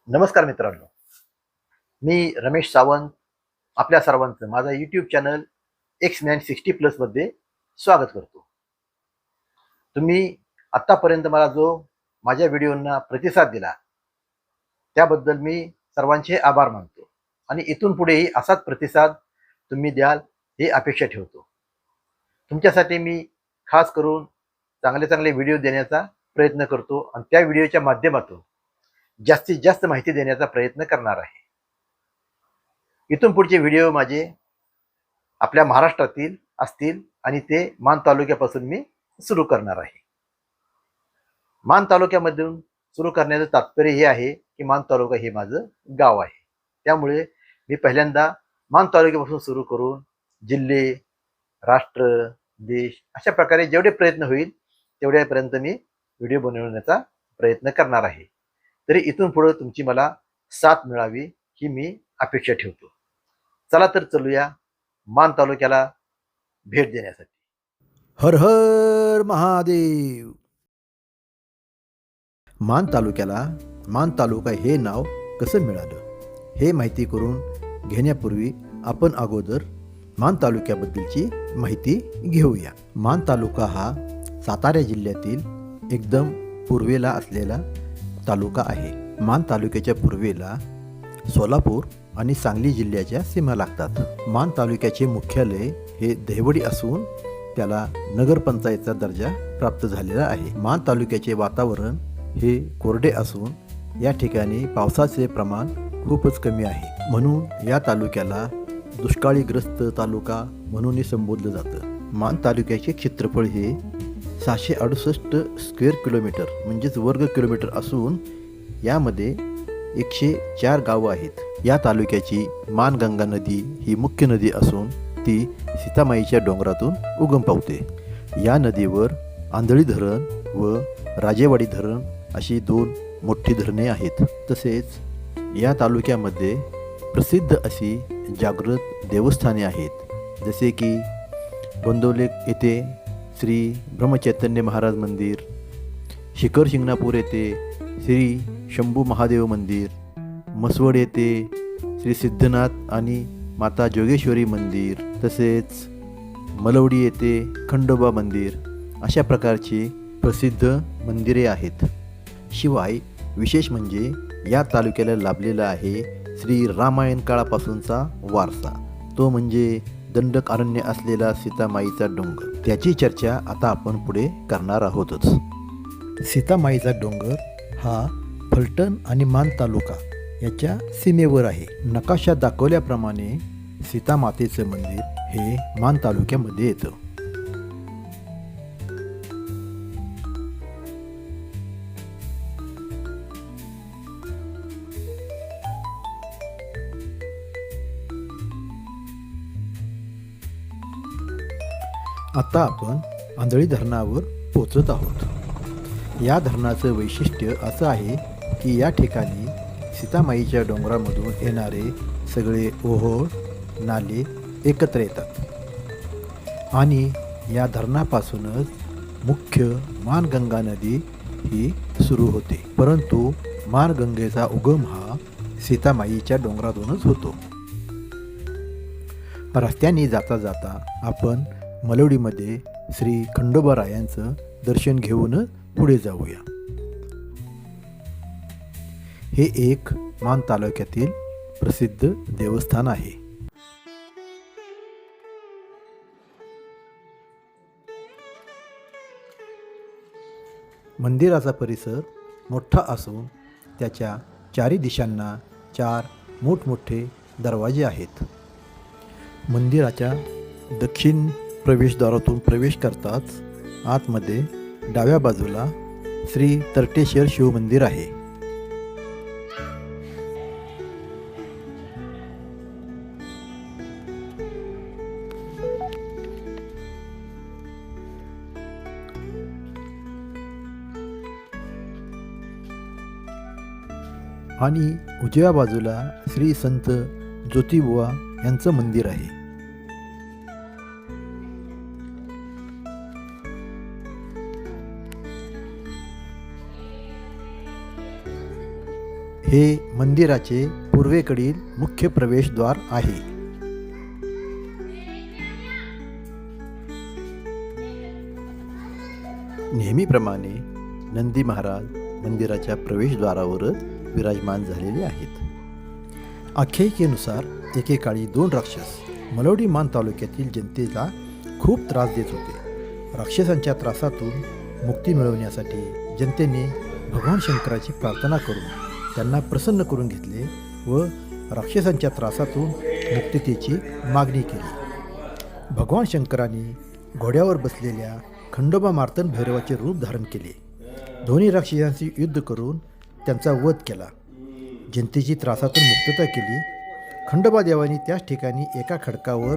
नमस्कार मित्रांनो, मी रमेश सावंत आपल्या सर्वांचं माझा यूट्यूब चॅनल एक्स मॅन 60+ मध्ये स्वागत करतो. तुम्ही आत्तापर्यंत मला जो माझ्या व्हिडिओंना प्रतिसाद दिला त्याबद्दल मी सर्वांचे आभार मानतो आणि इथून पुढेही असाच प्रतिसाद तुम्ही द्याल ही अपेक्षा ठेवतो. तुमच्यासाठी मी खास करून चांगले चांगले व्हिडिओ देण्याचा प्रयत्न करतो आणि त्या व्हिडिओच्या माध्यमातून जास्तीत जास्त माहिती देण्याचा प्रयत्न करणार आहे. इथून पुढचे व्हिडिओ माझे आपल्या महाराष्ट्रातील असतील आणि ते मान तालुक्यापासून मी सुरू करणार आहे. मान तालुक्यामधून सुरू करण्याचं तात्पर्य हे आहे की मान तालुका हे माझं गाव आहे. त्यामुळे मी पहिल्यांदा मान तालुक्यापासून सुरू करून जिल्हे, राष्ट्र, देश अशा प्रकारे जेवढे प्रयत्न होईल तेवढ्यापर्यंत मी व्हिडिओ बनवण्याचा प्रयत्न करणार आहे. तरी इथून पुढे तुमची मला साथ मिळावी ही मी अपेक्षा ठेवतो. चला तर चलूया मान तालुक्याला भेट देण्यासाठी. हर हर महादेव. मान तालुक्याला मान तालुका हे नाव कसं मिळालं हे माहिती करून घेण्यापूर्वी आपण अगोदर मान तालुक्याबद्दलची माहिती घेऊया. मान तालुका हा सातारा जिल्ह्यातील एकदम पूर्वेला असलेला तालुका आहे. मान तालुक्याच्या पूर्वेला सोलापूर आणि सांगली जिल्ह्याच्या सीमा लागतात. मान तालुक्याचे मुख्यालय हे दहिवडी असून त्याला नगरपंचायतचा दर्जा प्राप्त झालेला आहे. मान तालुक्याचे वातावरण हे कोरडे असून या ठिकाणी पावसाचे प्रमाण खूपच कमी आहे. म्हणून या तालुक्याला दुष्काळीग्रस्त तालुका म्हणूनही संबोधलं जातं. मान तालुक्याचे क्षेत्रफळ हे 668 स्क्वेअर किलोमीटर म्हणजेच वर्ग किलोमीटर असून यामध्ये 104 गावं आहेत. या तालुक्याची मानगंगा नदी ही मुख्य नदी असून ती सीतामाईच्या डोंगरातून उगम पावते. या नदीवर आंधळी धरण व राजेवाडी धरण अशी 2 मोठी धरणे आहेत. तसेच या तालुक्यामध्ये प्रसिद्ध अशी जागृत देवस्थाने आहेत. जसे की गोंदवले येथे श्री ब्रह्मचैतन्य महाराज मंदिर, शिखर शिंगणापूर येथे श्री शंभू महादेव मंदिर, मसवड येथे श्री सिद्धनाथ आणि माता जोगेश्वरी मंदिर, तसेच मलवडी येथे खंडोबा मंदिर अशा प्रकारची प्रसिद्ध मंदिरे आहेत. शिवाय विशेष म्हणजे या तालुक्याला लाभलेला आहे श्री रामायण काळापासूनचा वारसा, तो म्हणजे दंडक अरण्य असलेला सीतामाईचा डोंगर. त्याची चर्चा आता आपण पुढे करणार आहोतच. सीतामाईचा डोंगर हा फलटण आणि मान तालुका याच्या सीमेवर आहे. नकाशात दाखवल्याप्रमाणे सीतामातेचं मंदिर हे मान तालुक्यामध्ये येतं. आता आपण आंधळी धरणावर पोचत आहोत. या धरणाचं वैशिष्ट्य असं आहे की या ठिकाणी सीतामाईच्या डोंगरामधून येणारे सगळे ओहोळ नाले एकत्र येतात आणि या धरणापासूनच मुख्य मानगंगा नदी ही सुरू होते. परंतु मानगंगेचा उगम हा सीतामाईच्या डोंगरातूनच होतो. रस्त्याने जाता जाता आपण मलवडीमध्ये श्री खंडोबारायांचं दर्शन घेऊन पुढे जाऊया. हे एक मान तालुक्यातील प्रसिद्ध देवस्थान आहे. मंदिराचा परिसर मोठा असून त्याच्या चारी दिशांना 4 मोठमोठे दरवाजे आहेत. मंदिराच्या दक्षिण प्रवेशद्वारातून प्रवेश करताच आतमध्ये डाव्या बाजूला श्री तरटेश्वर शिव मंदिर आहे. आणि उजव्या बाजूला श्री संत ज्योतिबुवा यांचं मंदिर आहे. हे मंदिराचे पूर्वेकडील मुख्य प्रवेशद्वार आहे. नेहमीप्रमाणे नंदी महाराज मंदिराच्या प्रवेशद्वारावरच विराजमान झालेले आहेत. आख्यायिकेनुसार एकेकाळी 2 राक्षस मलवडी मान तालुक्यातील जनतेला खूप त्रास देत होते. राक्षसांच्या त्रासातून मुक्ती मिळवण्यासाठी जनतेने भगवान शंकराची प्रार्थना करून त्यांना प्रसन्न करून घेतले व राक्षसांच्या त्रासातून मुक्ततेची मागणी केली. भगवान शंकरांनी घोड्यावर बसलेल्या खंडोबा मार्तंड भैरवाचे रूप धारण केले. दोन्ही राक्षसांशी युद्ध करून त्यांचा वध केला. जनतेची त्रासातून मुक्तता केली. खंडोबा देवानी त्याच ठिकाणी एका खडकावर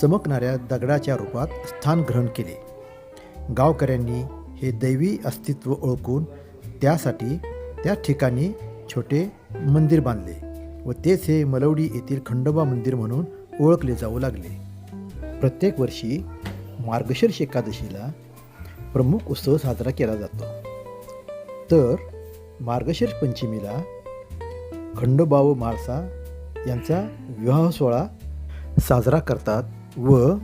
चमकणाऱ्या दगडाच्या रूपात स्थान ग्रहण केले. गावकऱ्यांनी हे दैवी अस्तित्व ओळखून त्यासाठी त्या ठिकाणी छोटे मंदिर बांधले व तेच हे मलवडी येथील खंडोबा मंदिर म्हणून ओळखले जाऊ लागले. प्रत्येक वर्षी मार्गशीर्ष एकादशीला प्रमुख उत्सव साजरा केला जातो. तर मार्गशीर्ष पंचमीला खंडोबा व म्हाळसा यांचा विवाह सोहळा साजरा करतात व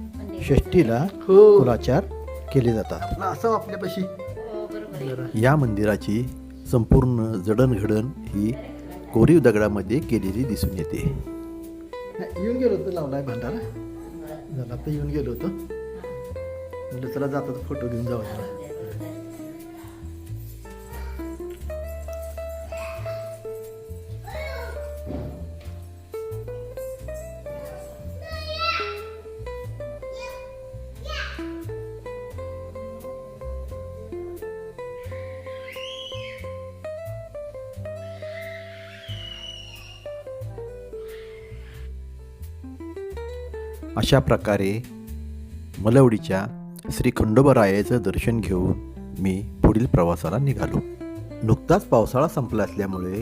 षष्टीला कुलाचार केले जातात. असं आपल्यापाशी या मंदिराची संपूर्ण जडणघडण ही कोरीव दगडामध्ये केलेली दिसून येते. येऊन गेलो होतो, लावलाय भांडारा झाला तर येऊन गेलो होतो. म्हणजे चला जातो फोटो घेऊन जाऊ. अशा प्रकारे मलवडीच्या श्री खंडोबारायाचं दर्शन घेऊन मी पुढील प्रवासाला निघालो. नुकताच पावसाळा संपला असल्यामुळे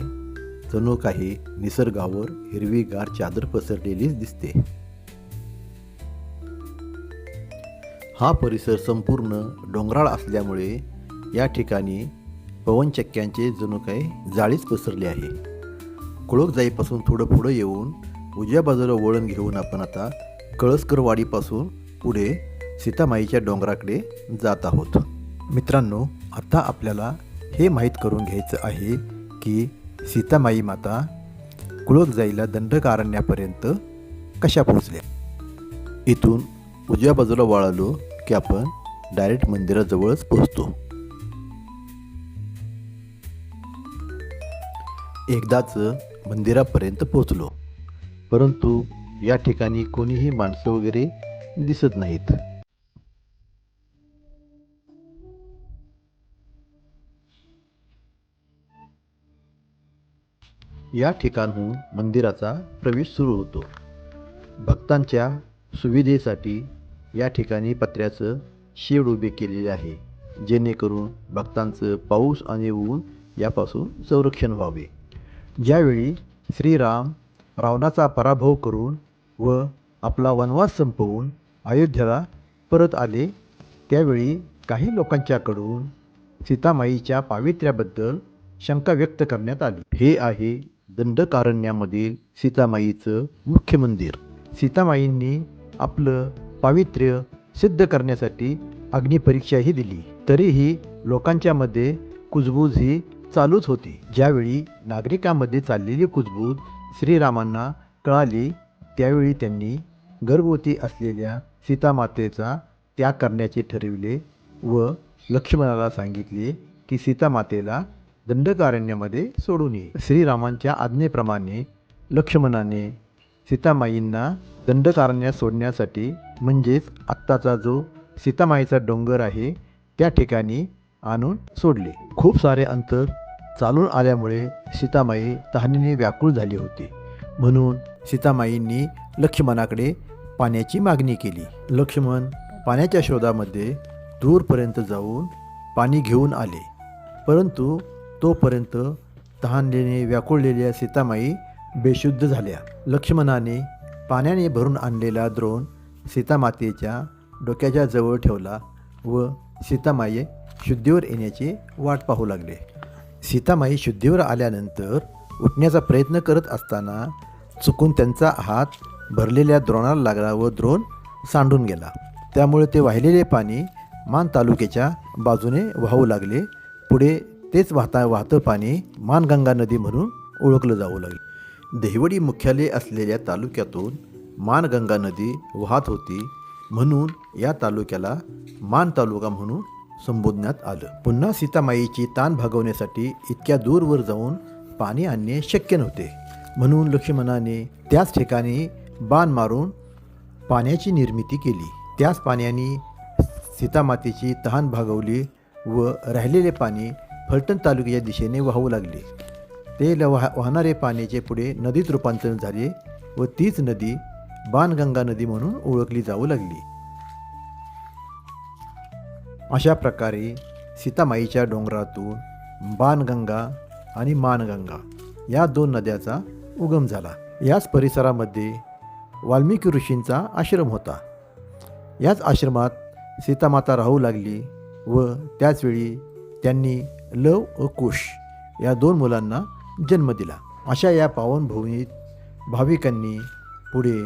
जणू काही निसर्गावर हिरवीगार चादर पसरलेलीच दिसते. हा परिसर संपूर्ण डोंगराळ असल्यामुळे या ठिकाणी पवनचक्क्यांचे जणू काही जाळीच पसरली आहे. कुळकजाईपासून थोडं पुढं येऊन उजव्या बाजूला वळण घेऊन आपण आता कळसकरवाडीपासून पुढे सीतामाईच्या डोंगराकडे जात आहोत. मित्रांनो, आता आपल्याला हे माहीत करून घ्यायचं आहे की सीतामाई माता कुळकजाईला दंडकारण्यापर्यंत कशा पोहोचल्या. इथून उजव्या बाजूला वळालो की आपण डायरेक्ट मंदिराजवळच पोहोचतो. एकदाच मंदिरापर्यंत पोहोचलो, परंतु या ठिकाणी कोणीही माणसं वगैरे दिसत नाहीत. या ठिकाणहून मंदिराचा प्रवेश सुरू होतो. भक्तांच्या सुविधेसाठी या ठिकाणी पत्र्याचं शेड उभे केलेले आहे, जेणेकरून भक्तांचं पाऊस आणि ऊन यापासून संरक्षण व्हावे. ज्यावेळी श्रीराम रावणाचा पराभव करून व आपला वनवास संपवून अयोध्येला परत आले, त्यावेळी काही लोकांच्याकडून सीतामाईच्या पावित्र्याबद्दल शंका व्यक्त करण्यात आली. हे आहे दंडकारण्यामधील सीतामाईचं मुख्य मंदिर. सीतामाईंनी आपलं पावित्र्य सिद्ध करण्यासाठी अग्निपरीक्षाही दिली, तरीही लोकांच्या मध्ये कुजबूज ही चालूच होती. ज्यावेळी नागरिकांमध्ये चाललेली कुजबूज श्रीरामांना कळाली, त्यावेळी त्यांनी गर्भवती असलेल्या सीतामातेचा त्याग करण्याचे ठरविले व लक्ष्मणाला सांगितले की सीतामातेला दंडकारण्यामध्ये सोडून ये. श्रीरामांच्या आज्ञेप्रमाणे लक्ष्मणाने सीतामाईंना दंडकारण्यात सोडण्यासाठी, म्हणजेच आत्ताचा जो सीतामाईचा डोंगर आहे त्या ठिकाणी आणून सोडले. खूप सारे अंतर चालून आल्यामुळे सीतामाई तहानेने व्याकुळ झाली होती. म्हणून सीतामाईंनी लक्ष्मणाकडे पाण्याची मागणी केली. लक्ष्मण पाण्याच्या शोधामध्ये दूरपर्यंत जाऊन पाणी घेऊन आले, परंतु तोपर्यंत तहानेने व्याकुळलेल्या सीतामाई बेशुद्ध झाल्या. लक्ष्मणाने पाण्याने भरून आणलेला द्रोण सीतामातेच्या डोक्याच्या जवळ ठेवला व सीतामाई शुद्धीवर येण्याची वाट पाहू लागले. सीतामाई शुद्धीवर आल्यानंतर उठण्याचा प्रयत्न करत असताना चुकून त्यांचा हात भरलेल्या द्रोणाला लागला व द्रोण सांडून गेला. त्यामुळे ते वाहिलेले पाणी मान तालुक्याच्या बाजूने वाहू लागले. पुढे तेच वाहतं पाणी मानगंगा नदी म्हणून ओळखलं जाऊ लागले. दहिवडी मुख्यालय असलेल्या तालुक्यातून मानगंगा नदी वाहत होती, म्हणून या तालुक्याला मान तालुका म्हणून संबोधण्यात आलं. पुन्हा सीतामाईची ताण भागवण्यासाठी इतक्या दूरवर जाऊन पाणी आणणे शक्य नव्हते, म्हणून लक्ष्मणाने त्याच ठिकाणी बाण मारून पाण्याची निर्मिती केली. त्याच पाण्याने सीतामातेची तहान भागवली व राहिलेले पाणी फलटण तालुक्याच्या दिशेने वाहू लागले. ते वाहणारे पाण्याचे पुढे नदीत रूपांतरण झाले व तीच नदी बाणगंगा नदी म्हणून ओळखली जाऊ लागली. अशा प्रकारे सीतामाईच्या डोंगरातून बाणगंगा आणि मानगंगा या दोन नद्याचा उगम झाला. याच परिसरामध्ये वाल्मिकी ऋषींचा आश्रम होता. याच आश्रमात सीतामाता राहू लागली व त्याचवेळी त्यांनी लव व कुश या दोन मुलांना जन्म दिला. अशा या पावनभूमीत भाविकांनी पुढे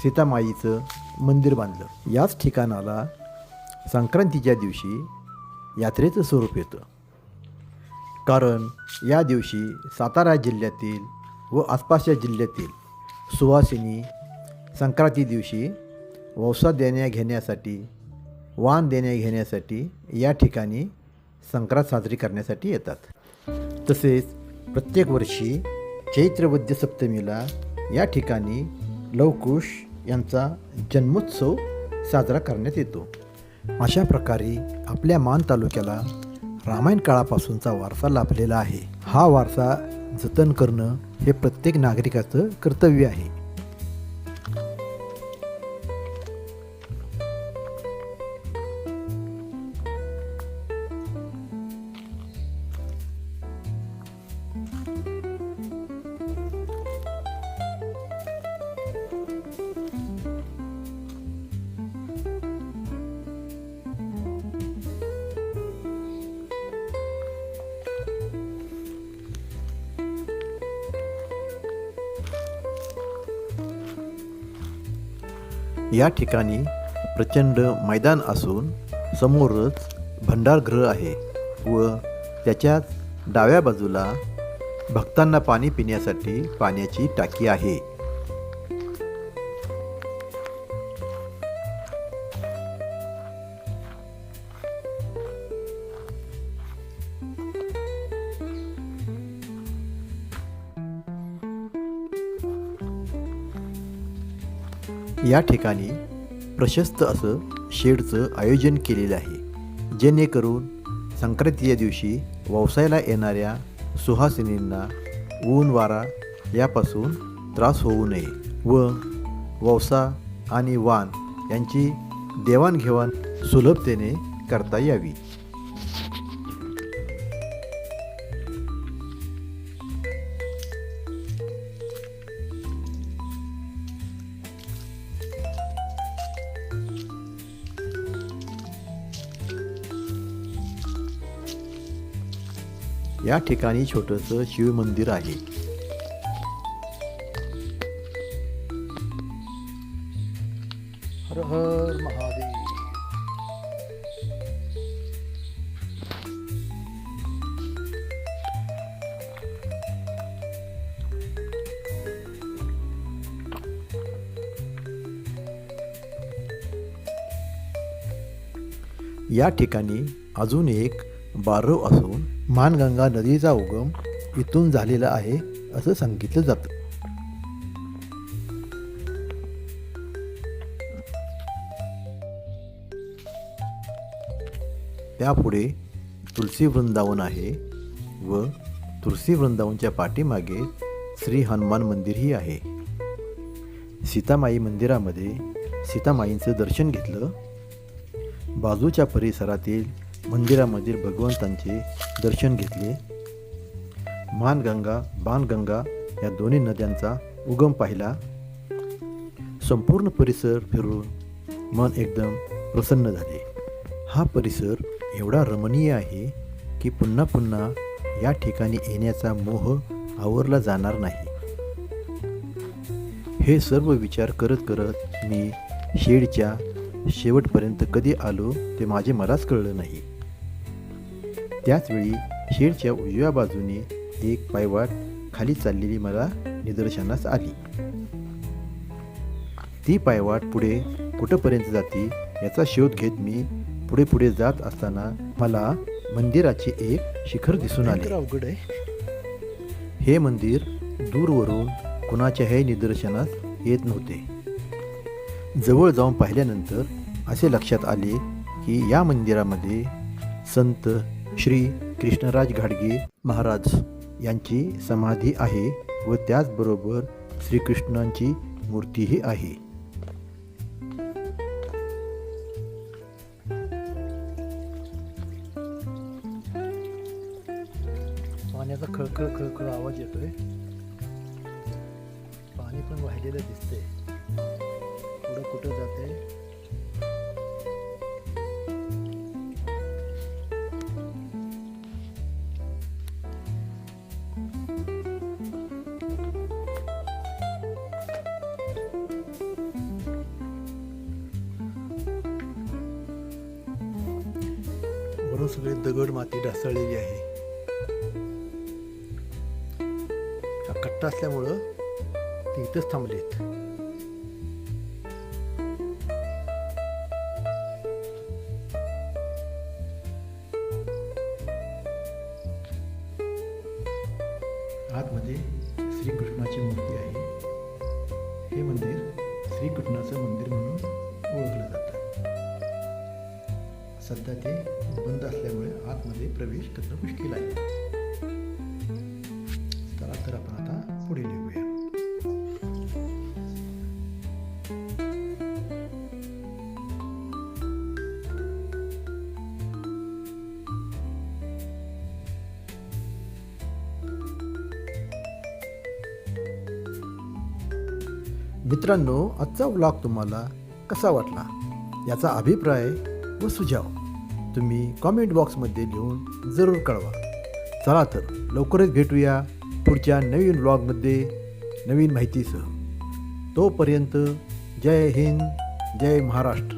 सीतामाईचं मंदिर बांधलं. याच ठिकाणाला संक्रांतीच्या दिवशी यात्रेचं स्वरूप येतं, कारण या दिवशी सातारा जिल्ह्यातील व आसपासच्या जिल्ह्यातील सुवासिनी संक्रांती दिवशी वौसा देण्या घेण्यासाठी वाण देण्या घेण्यासाठी या ठिकाणी संक्रांत साजरी करण्यासाठी येतात. तसेच प्रत्येक वर्षी चैत्रवद्य सप्तमीला या ठिकाणी लवकुश यांचा जन्मोत्सव साजरा करण्यात येतो. अशा प्रकारे आपल्या मान तालुक्याला रामायण काळापासूनचा वारसा लाभलेला आहे. हा वारसा जतन करणं हे प्रत्येक नागरिकाचं कर्तव्य आहे. या ठिकाणी प्रचंड मैदान असून समोरच भंडारगृह आहे व त्याच्याच डाव्या बाजूला भक्तांना पाणी पिण्यासाठी पाण्याची टाकी आहे. या ठिकाणी प्रशस्त असं शेडचं आयोजन केलेलं आहे, जेणेकरून संक्रांतीच्या दिवशी व्यवसायाला येणाऱ्या सुहासिनींना ऊन वारा यापासून त्रास होऊ नये व वौसा आणि वाण यांची देवाणघेवाण सुलभतेने करता यावी. या ठिकाणी छोटंसं शिवमंदिर आहे. हर हर महादेव. या ठिकाणी अजून एक बारव असून मानगंगा नदीचा उगम इथून झालेला आहे असं सांगितलं जातं. त्यापुढे तुलसी वृंदावन आहे व तुलसी वृंदावनच्या पाठीमागे श्री हनुमान मंदिरही आहे. सीतामाई मंदिरामध्ये सीतामाईंचं दर्शन घेतलं. बाजूच्या परिसरातील मंदिरामधील भगवंतांचे दर्शन घेतले. मानगंगा बाणगंगा या दोन्ही नद्यांचा उगम पाहिला. संपूर्ण परिसर फिरून मन एकदम प्रसन्न झाले. हा परिसर एवढा रमणीय आहे की पुन्हा पुन्हा या ठिकाणी येण्याचा मोह आवरला जाणार नाही. हे सर्व विचार करत करत मी शेडच्या शेवटपर्यंत कधी आलो ते माझे मलाच कळलं नाही. त्याचवेळी शेडच्या उजव्या बाजूने एक पायवाट खाली चाललेली मला निदर्शनास आली. ती पायवाट पुढे कुठंपर्यंत जाते याचा शोध घेत मी पुढे पुढे जात असताना मला मंदिराचे एक शिखर दिसून आले. अवघड आहे. हे मंदिर दूरवरून कुणाच्याही निदर्शनास येत नव्हते. जवळ जाऊन पाहिल्यानंतर असे लक्षात आले की या मंदिरामध्ये संत श्री कृष्णराज घाडगे महाराज यांची समाधी आहे व त्याचबरोबर श्रीकृष्णांची मूर्तीही आहे. पाण्याचा खळखळ खळखळ आवाज येतोय. पाणी पण वाहिलेलं दिसतंय. पुढं कुठं जाते. वरून सगळे दगड माती ढासळलेली आहे. हा कट्टा असल्यामुळं ते इथंच थांबलेत. आतमध्ये श्रीकृष्णाची मूर्ती आहे. हे मंदिर श्रीकृष्णाचं मंदिर म्हणून ओळखलं जातं. सध्या ते बंद असल्यामुळे आतमध्ये प्रवेश करणं मुश्किल आहे. चला तर आपण आता पुढे निघूया. मित्रांनो, आजचा व्लॉग तुम्हाला कसा वाटला याचा अभिप्राय व सुझाव तुम्ही कॉमेंट बॉक्समध्ये लिहून जरूर कळवा. चला तर लवकरच भेटूया पुढच्या नवीन व्लॉगमध्ये नवीन माहितीसह. तोपर्यंत जय हिंद, जय महाराष्ट्र.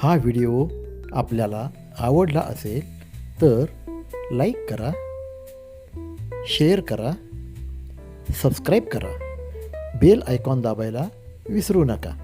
हा व्हिडिओ आपल्याला आवडला असेल तर लाईक करा, शेअर करा, सबस्क्राईब करा, बेल आयकॉन दाबायला विसरू नका.